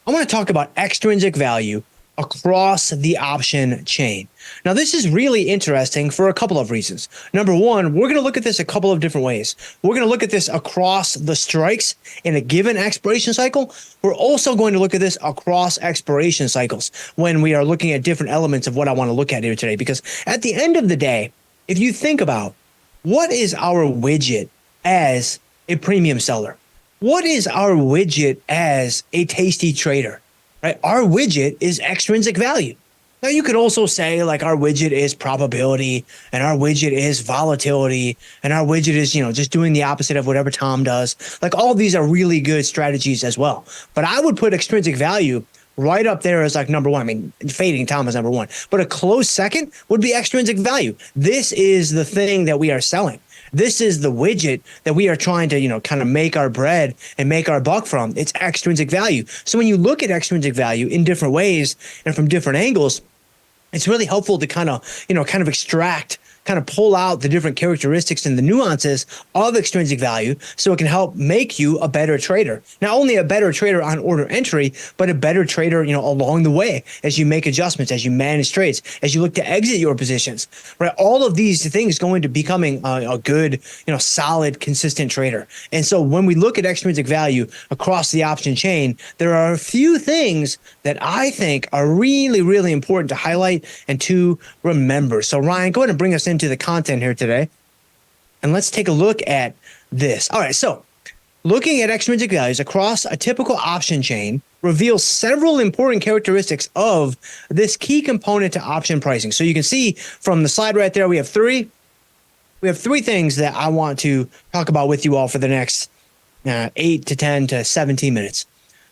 I want to talk about extrinsic value across the option chain. Now, this is really interesting for a couple of reasons. Number one, we're going to look at this a couple of different ways. We're going to look at this across the strikes in a given expiration cycle. We're also going to look at this across expiration cycles when we are looking at different elements of what I want to look at here today. Because at the end of the day, if you think about what is our widget as a premium seller, what is our widget as a tasty trader, right? Our widget is extrinsic value. Now, you could also say like our widget is probability and our widget is volatility and our widget is, just doing the opposite of whatever Tom does. Like all of these are really good strategies as well. But I would put extrinsic value right up there as like number one. I mean, fading Tom is number one, but a close second would be extrinsic value. This is the thing that we are selling. This is the widget that we are trying to, kind of make our bread and make our buck from. It's extrinsic value. So when you look at extrinsic value in different ways and from different angles, it's really helpful to kind of extract, kind of pull out the different characteristics and the nuances of extrinsic value so it can help make you a better trader. Not only a better trader on order entry, but a better trader, along the way as you make adjustments, as you manage trades, as you look to exit your positions, right? All of these things go into becoming a good, solid, consistent trader. And so when we look at extrinsic value across the option chain, there are a few things that I think are really, really important to highlight and to remember. So Ryan, go ahead and bring us into the content here today. And let's take a look at this. All right, so looking at extrinsic values across a typical option chain reveals several important characteristics of this key component to option pricing. So you can see from the slide right there, we have three things that I want to talk about with you all for the next 8 to 10 to 17 minutes.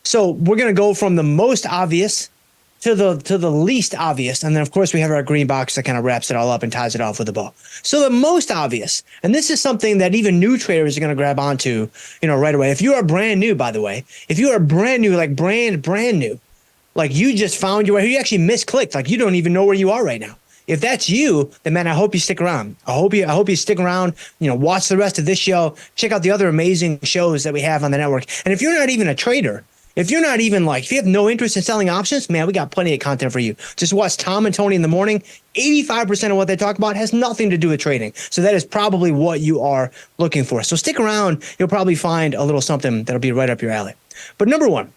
So we're going to go from the most obvious to the least obvious. And then, of course, we have our green box that kind of wraps it all up and ties it off with a bow. So the most obvious, and this is something that even new traders are going to grab onto, right away. If you are brand new, by the way, if you are brand new, like brand new, like you just found your way, you actually misclicked, like you don't even know where you are right now. If that's you, then man, I hope you stick around. I hope you stick around, watch the rest of this show, check out the other amazing shows that we have on the network. And if you're not even a trader, if you're not even if you have no interest in selling options, man, we got plenty of content for you. Just watch Tom and Tony in the morning. 85% of what they talk about has nothing to do with trading. So that is probably what you are looking for. So stick around. You'll probably find a little something that'll be right up your alley. But number one,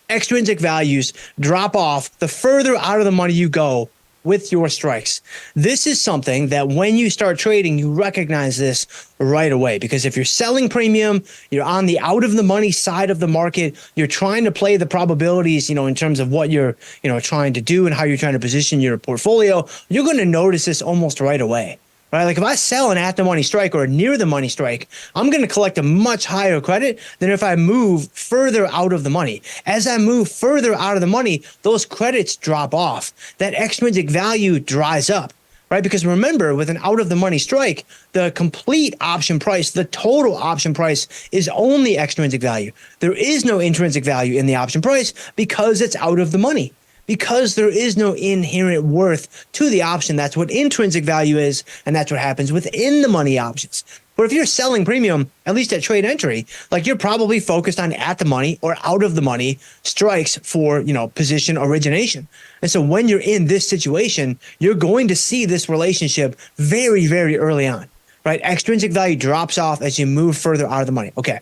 extrinsic values drop off the further out of the money you go with your strikes. This is something that when you start trading, you recognize this right away, because if you're selling premium, you're on the out of the money side of the market, you're trying to play the probabilities, in terms of what you're, trying to do and how you're trying to position your portfolio, you're going to notice this almost right away. Right? Like if I sell an at the money strike or near the money strike, I'm going to collect a much higher credit than if I move further out of the money. As I move further out of the money, those credits drop off. That extrinsic value dries up, right? Because remember, with an out of the money strike, the complete option price, the total option price is only extrinsic value. There is no intrinsic value in the option price because it's out of the money. Because there is no inherent worth to the option. That's what intrinsic value is, and that's what happens within the money options. But if you're selling premium, at least at trade entry, like you're probably focused on at the money or out of the money strikes for, position origination. And so when you're in this situation, you're going to see this relationship very, very early on, right? Extrinsic value drops off as you move further out of the money. Okay.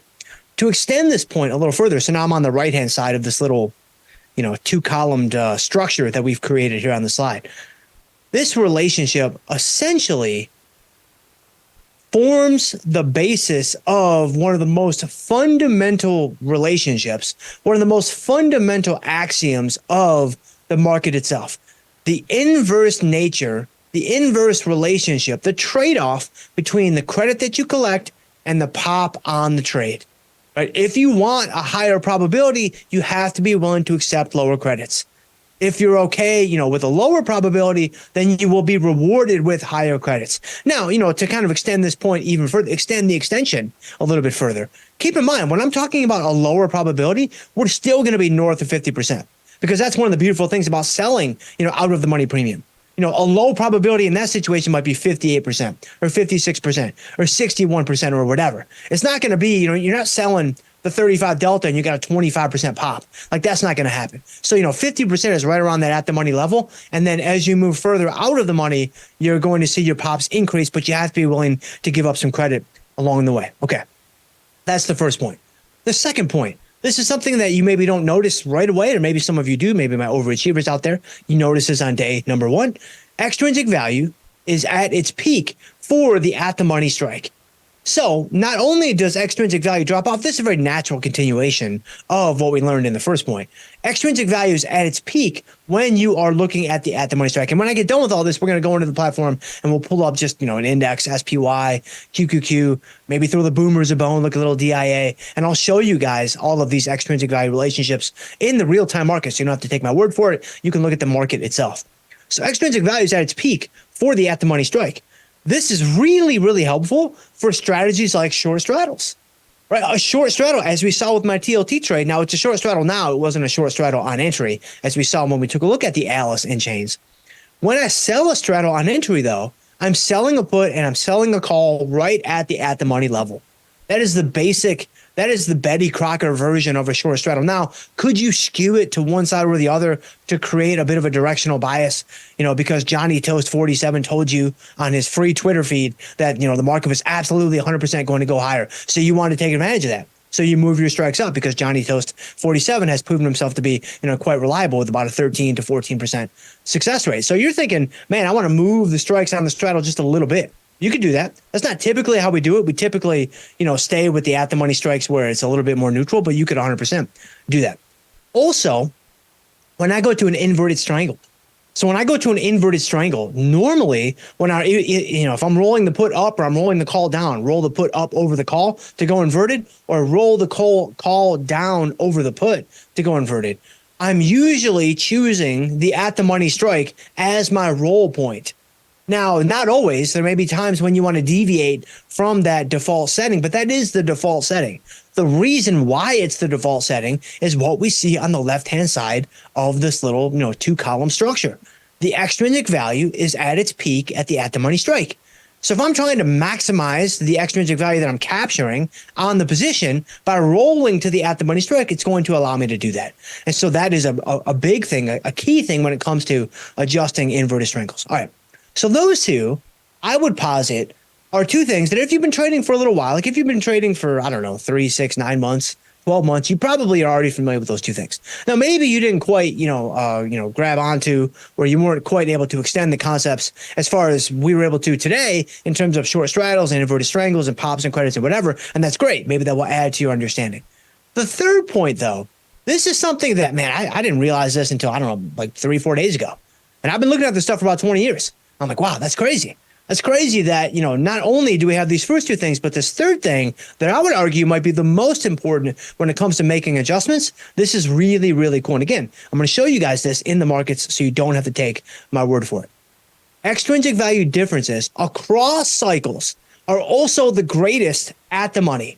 To extend this point a little further, so now I'm on the right-hand side of this little two-columned structure that we've created here on the slide. This relationship essentially forms the basis of one of the most fundamental relationships, one of the most fundamental axioms of the market itself. The inverse nature, the inverse relationship, the trade-off between the credit that you collect and the pop on the trade. Right? If you want a higher probability, you have to be willing to accept lower credits. If you're okay, with a lower probability, then you will be rewarded with higher credits. Now, to kind of extend this point even further, extend the extension a little bit further. Keep in mind, when I'm talking about a lower probability, we're still going to be north of 50%, because that's one of the beautiful things about selling, out of the money premium. A low probability in that situation might be 58% or 56% or 61% or whatever. It's not going to be, you're not selling the 35 delta and you got a 25% pop. Like that's not going to happen. So, 50% is right around that at the money level. And then as you move further out of the money, you're going to see your pops increase, but you have to be willing to give up some credit along the way. Okay. That's the first point. The second point, this is something that you maybe don't notice right away, or maybe some of you do, maybe my overachievers out there, you notice this on day number one. Extrinsic value is at its peak for the at the money strike. So not only does extrinsic value drop off, this is a very natural continuation of what we learned in the first point. Extrinsic value is at its peak when you are looking at the money strike. And when I get done with all this, we're going to go into the platform and we'll pull up just, an index, SPY, QQQ, maybe throw the boomers a bone, look at a little DIA, and I'll show you guys all of these extrinsic value relationships in the real-time market. So you don't have to take my word for it. You can look at the market itself. So extrinsic value is at its peak for the at the money strike. This is really, really helpful for strategies like short straddles, right? A short straddle, as we saw with my TLT trade. Now it's a short straddle now. It wasn't a short straddle on entry, as we saw when we took a look at the Alice in chains. When I sell a straddle on entry, though, I'm selling a put and I'm selling a call right at the money level. That is the basic, that is the Betty Crocker version of a short straddle. Now, could you skew it to one side or the other to create a bit of a directional bias? Because Johnny Toast 47 told you on his free Twitter feed that, the market was absolutely 100% going to go higher. So you want to take advantage of that. So you move your strikes up because Johnny Toast 47 has proven himself to be, quite reliable with about a 13 to 14% success rate. So you're thinking, man, I want to move the strikes on the straddle just a little bit. You could do that. That's not typically how we do it. We typically, stay with the at the money strikes where it's a little bit more neutral, but you could 100% do that. Also, when I go to an inverted triangle, so when I go to an inverted triangle, normally when if I'm rolling the put up or I'm rolling the call down, roll the put up over the call to go inverted, or roll the call down over the put to go inverted, I'm usually choosing the at the money strike as my roll point. Now, not always. There may be times when you want to deviate from that default setting, but that is the default setting. The reason why it's the default setting is what we see on the left-hand side of this little, two-column structure. The extrinsic value is at its peak at the money strike. So if I'm trying to maximize the extrinsic value that I'm capturing on the position by rolling to the at the money strike, it's going to allow me to do that. And so that is a big thing, a key thing when it comes to adjusting inverted triangles. All right. So those two, I would posit, are two things that if you've been trading for a little while, like if you've been trading for, 3, 6, 9 months, 12 months, you probably are already familiar with those two things. Now, maybe you didn't quite, grab onto, or you weren't quite able to extend the concepts as far as we were able to today in terms of short straddles and inverted triangles and pops and credits and whatever. And that's great. Maybe that will add to your understanding. The third point, though, this is something that, man, I didn't realize this until, like 3, 4 days ago. And I've been looking at this stuff for about 20 years. I'm like, wow, that's crazy. That's crazy that, not only do we have these first two things, but this third thing that I would argue might be the most important when it comes to making adjustments. This is really, really cool. And again, I'm going to show you guys this in the markets so you don't have to take my word for it. Extrinsic value differences across cycles are also the greatest at the money.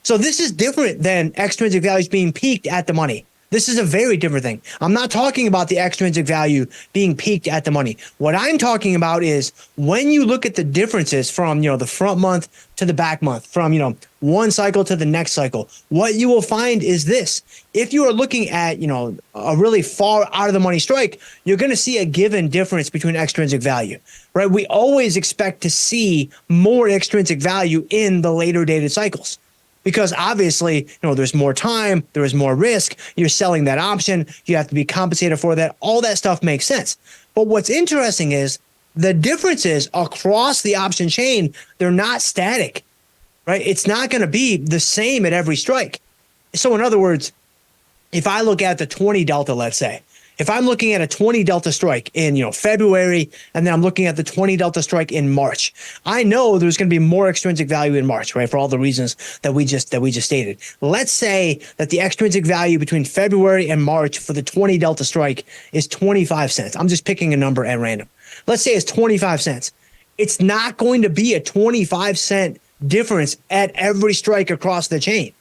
So this is different than extrinsic values being peaked at the money. This is a very different thing. I'm not talking about the extrinsic value being peaked at the money. What I'm talking about is when you look at the differences from, the front month to the back month, from, one cycle to the next cycle, what you will find is this. If you are looking at, a really far out of the money strike, you're going to see a given difference between extrinsic value, right? We always expect to see more extrinsic value in the later dated cycles. Because obviously, there's more time, there is more risk, you're selling that option, you have to be compensated for that, all that stuff makes sense. But what's interesting is the differences across the option chain, they're not static, right? It's not going to be the same at every strike. So in other words, if I look at the 20 delta, let's say, if I'm looking at a 20 delta strike in, February, and then I'm looking at the 20 delta strike in March, I know there's going to be more extrinsic value in March, right? For all the reasons that we just stated. Let's say that the extrinsic value between February and March for the 20 delta strike is 25 cents. I'm just picking a number at random. Let's say it's 25 cents. It's not going to be a 25-cent difference at every strike across the chain.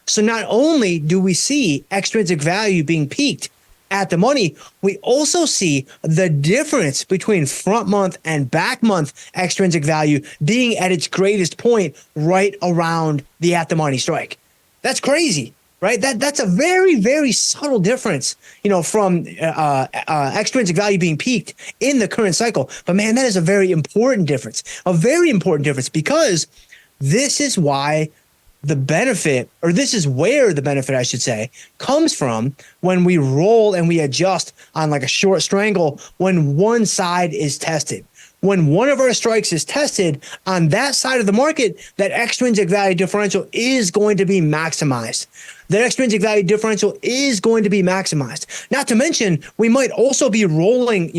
So not only do we see extrinsic value being peaked at the money, we also see the difference between front month and back month extrinsic value being at its greatest point right around the at the money strike. That's crazy, right? That's a very, very subtle difference, from extrinsic value being peaked in the current cycle. But man, that is a very important difference, because this is why the benefit, or this is where the benefit, I should say, comes from when we roll and we adjust on like a short strangle when one side is tested. When one of our strikes is tested on that side of the market, that extrinsic value differential is going to be maximized. That extrinsic value differential is going to be maximized. Not to mention, we might also be rolling,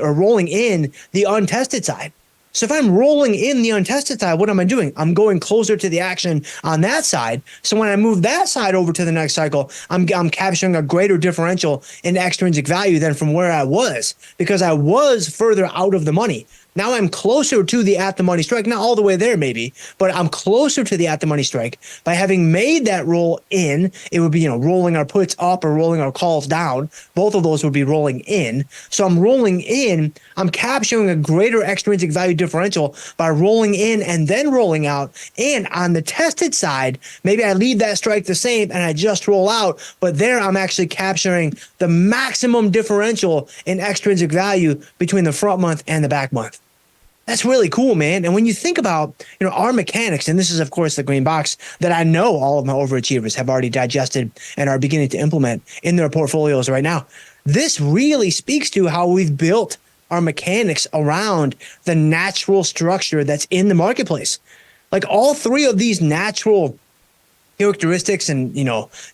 rolling in the untested side. So if I'm rolling in the untested side, what am I doing? I'm going closer to the action on that side. So when I move that side over to the next cycle, I'm capturing a greater differential in extrinsic value than from where I was, because I was further out of the money. Now I'm closer to the at the money strike, not all the way there maybe, but I'm closer to the at the money strike by having made that roll in. It would be, rolling our puts up or rolling our calls down. Both of those would be rolling in. So I'm rolling in, I'm capturing a greater extrinsic value differential by rolling in and then rolling out. And on the tested side, maybe I leave that strike the same and I just roll out, but there I'm actually capturing the maximum differential in extrinsic value between the front month and the back month. That's really cool, man. And when you think about, our mechanics, and this is, of course, the green box that I know all of my overachievers have already digested and are beginning to implement in their portfolios right now. This really speaks to how we've built our mechanics around the natural structure that's in the marketplace. Like all three of these natural characteristics and,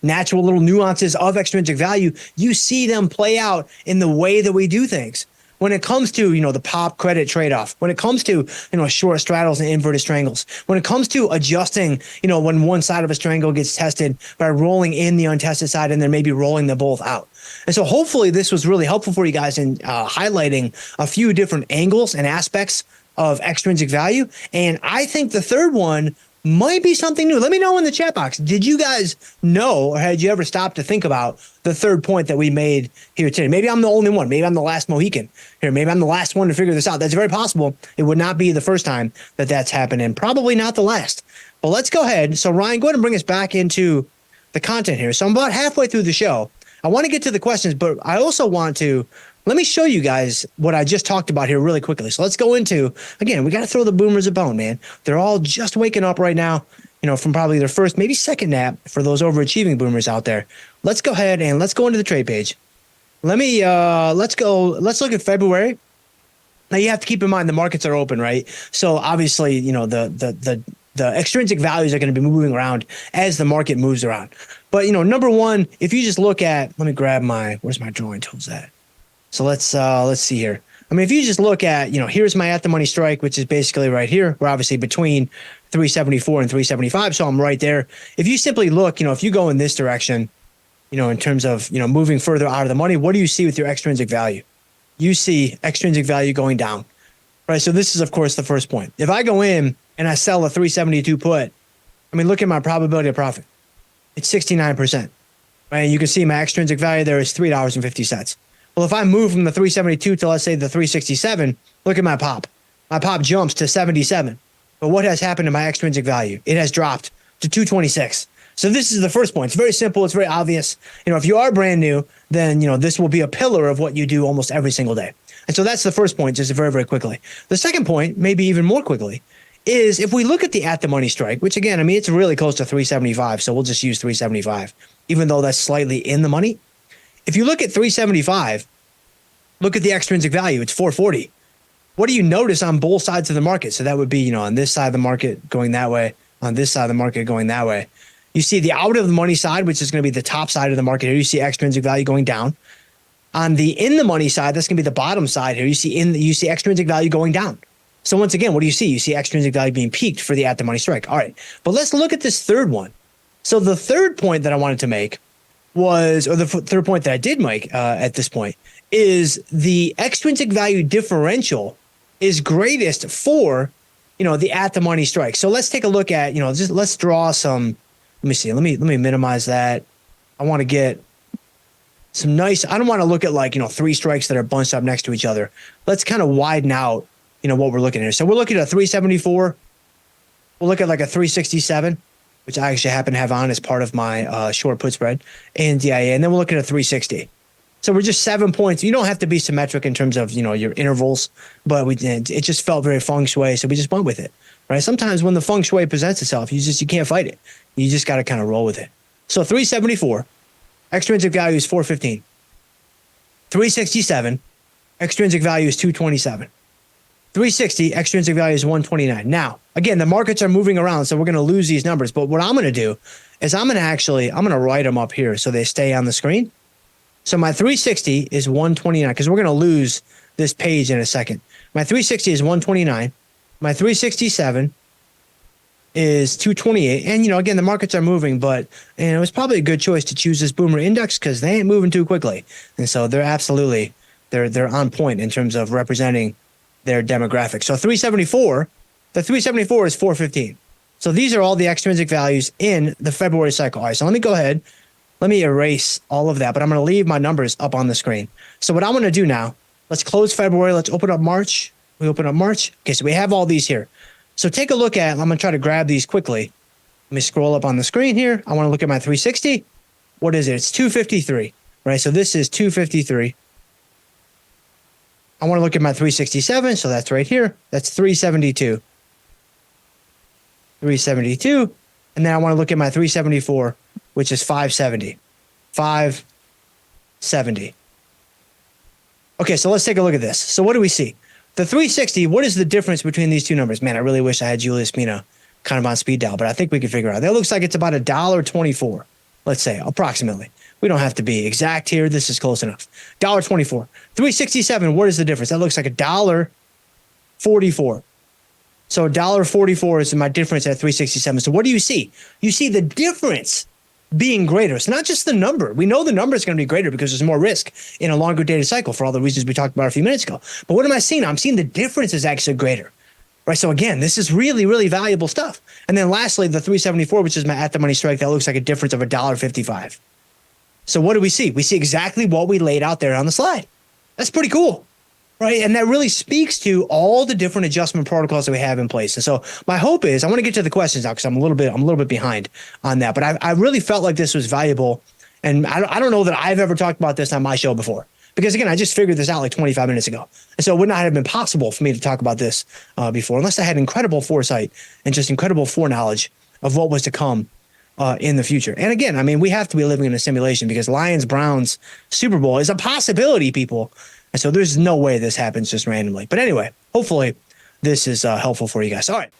natural little nuances of extrinsic value, you see them play out in the way that we do things. When it comes to, the pop credit trade-off, when it comes to, short straddles and inverted strangles, when it comes to adjusting, when one side of a strangle gets tested by rolling in the untested side and then maybe rolling them both out. And so hopefully this was really helpful for you guys in highlighting a few different angles and aspects of extrinsic value. And I think the third one might be something new. Let me know in the chat box. Did you guys know, or had you ever stopped to think about the third point that we made here today? Maybe I'm the only one. Maybe I'm the last Mohican here. Maybe I'm the last one to figure this out. That's very possible. It would not be the first time that that's happened, and probably not the last. But let's go ahead. So Ryan, go ahead and bring us back into the content here. So I'm about halfway through the show. I want to get to the questions, but I also want to let me show you guys what I just talked about here really quickly. So let's go into, again, we got to throw the boomers a bone, man. They're all just waking up right now, from probably their first, maybe second nap for those overachieving boomers out there. Let's go ahead and let's go into the trade page. Let's look at February. Now you have to keep in mind the markets are open, right? So obviously, the extrinsic values are going to be moving around as the market moves around. But, number one, if you just look at, let me grab where's my drawing tools at? So let's see here. I mean, if you just look at, here's my at the money strike, which is basically right here. We're obviously between 374 and 375. So I'm right there. If you simply look, if you go in this direction, in terms of, moving further out of the money, what do you see with your extrinsic value? You see extrinsic value going down, right? So this is, of course, the first point. If I go in and I sell a 372 put, I mean, look at my probability of profit. It's 69%, right? And you can see my extrinsic value there is $3.50. Well, if I move from the 372 to, let's say, the 367, look at my pop. My pop jumps to 77. But what has happened to my extrinsic value? It has dropped to 226. So this is the first point. It's very simple. It's very obvious. If you are brand new, then, this will be a pillar of what you do almost every single day. And so that's the first point, just very, very quickly. The second point, maybe even more quickly, is if we look at the at the money strike, which again, I mean, it's really close to 375. So we'll just use 375, even though that's slightly in the money. If you look at 375, look at the extrinsic value. It's 440. What do you notice on both sides of the market? So that would be, on this side of the market going that way, on this side of the market going that way. You see the out of the money side, which is going to be the top side of the market here. You see extrinsic value going down. On the in the money side, that's going to be the bottom side here. You see extrinsic value going down. So once again, what do you see? You see extrinsic value being peaked for the at the money strike. All right, but let's look at this third one. So the third point that I wanted to make was, or the third point that I did make at this point, is the extrinsic value differential is greatest for, the at the money strike. So let's take a look at, just let's draw some, let me see, let me minimize that. I want to get some nice, I don't want to look at like, three strikes that are bunched up next to each other. Let's kind of widen out, what we're looking at here. So we're looking at a 374. We'll look at like a 367. which I actually happen to have on as part of my short put spread, and DIA. And then we'll look at a 360. So we're just 7 points. You don't have to be symmetric in terms of, your intervals, but it just felt very feng shui. So we just went with it, right? Sometimes when the feng shui presents itself, you can't fight it. You just got to kind of roll with it. So 374, extrinsic value is 415. 367, extrinsic value is 227. 360, extrinsic value is 129. Now, again, the markets are moving around, so we're going to lose these numbers. But what I'm going to do is I'm going to write them up here so they stay on the screen. So my 360 is 129 because we're going to lose this page in a second. My 360 is 129. My 367 is 228. And, again, the markets are moving, but it was probably a good choice to choose this boomer index because they ain't moving too quickly. And so they're absolutely, they're on point in terms of representing their demographic. So 374, the 374 is 415. So these are all the extrinsic values in the February cycle. All right, so let me go ahead. Let me erase all of that, but I'm going to leave my numbers up on the screen. So what I'm going to do now, let's close February. Let's open up March. We open up March. Okay, so we have all these here. So take a look at, I'm going to try to grab these quickly. Let me scroll up on the screen here. I want to look at my 360. What is it? It's 253, right? So this is 253. I want to look at my 367. So that's right here. That's 372. 372. And then I want to look at my 374, which is 570. 570. Okay, so let's take a look at this. So what do we see? The 360, what is the difference between these two numbers? Man, I really wish I had Julius Mina kind of on speed dial, but I think we can figure it out. That looks like it's about $1.24, let's say, approximately. We don't have to be exact here. This is close enough. $1.24. 367, what is the difference? That looks like $1.44. So $1.44 is my difference at 367. So what do you see? You see the difference being greater. It's not just the number. We know the number is going to be greater because there's more risk in a longer dated cycle for all the reasons we talked about a few minutes ago. But what am I seeing? I'm seeing the difference is actually greater. Right. So again, this is really, really valuable stuff. And then lastly, the 374, which is my at the money strike, that looks like a difference of $1.55. So what do we see? We see exactly what we laid out there on the slide. That's pretty cool. Right. And that really speaks to all the different adjustment protocols that we have in place. And so my hope is I want to get to the questions now because I'm a little bit behind on that. But I really felt like this was valuable. And I don't know that I've ever talked about this on my show before, because, again, I just figured this out like 25 minutes ago. And so it would not have been possible for me to talk about this before unless I had incredible foresight and just incredible foreknowledge of what was to come in the future. And again, I mean, we have to be living in a simulation because Lions-Browns Super Bowl is a possibility, people. And so there's no way this happens just randomly. But anyway, hopefully this is helpful for you guys. All right.